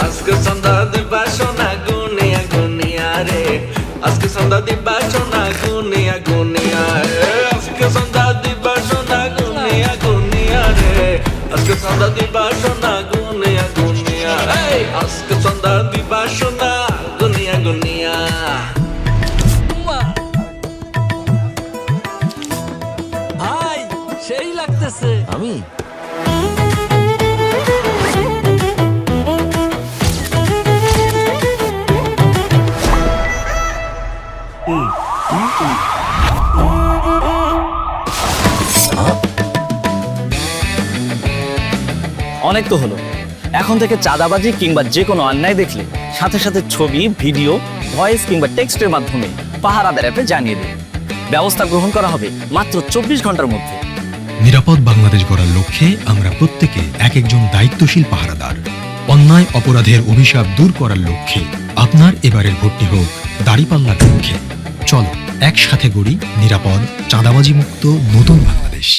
আজকে সন্ধ্যা দিবা সোনা গুনিয়া গুনিয়া রে, আজকে সন্ধ্যা দিবা সোনা গুনিয়া গুনিয়া রে, আজকে সন্ধ্যা দিবা সোনা গুনিয়া গুনিয়া রে, আজকে সন্ধ্যা দিবা সোনা গুনিয়া গুনিয়া, আজকে সন্ধ্যা দিবা সোনা গুনিয়া গুনিয়া। ভাই সেই লাগতেছে। আমি অনেক তো হলো, এখন থেকে চাঁদাবাজি কিংবা যে কোনো অন্যায় দেখলে সাথে সাথে ছবি, ভিডিও, ভয়েস কিংবা টেক্সটের মাধ্যমে পাহারাদার অ্যাপে জানিয়ে দিন। ব্যবস্থা গ্রহণ করা হবে মাত্র 24 ঘন্টার মধ্যে। নিরাপদ বাংলাদেশ গড়ার লক্ষ্যে আমরা প্রত্যেকে এক একজন দায়িত্বশীল পাহারাদার। অন্যায় অপরাধের অভিশাপ দূর করার লক্ষ্যে আপনার এবারের ভোটটি হোক দাঁড়িপাল্লার লক্ষ্যে। চলো একসাথে গড়ি নিরাপদ, চাঁদাবাজি মুক্ত নতুন বাংলাদেশ।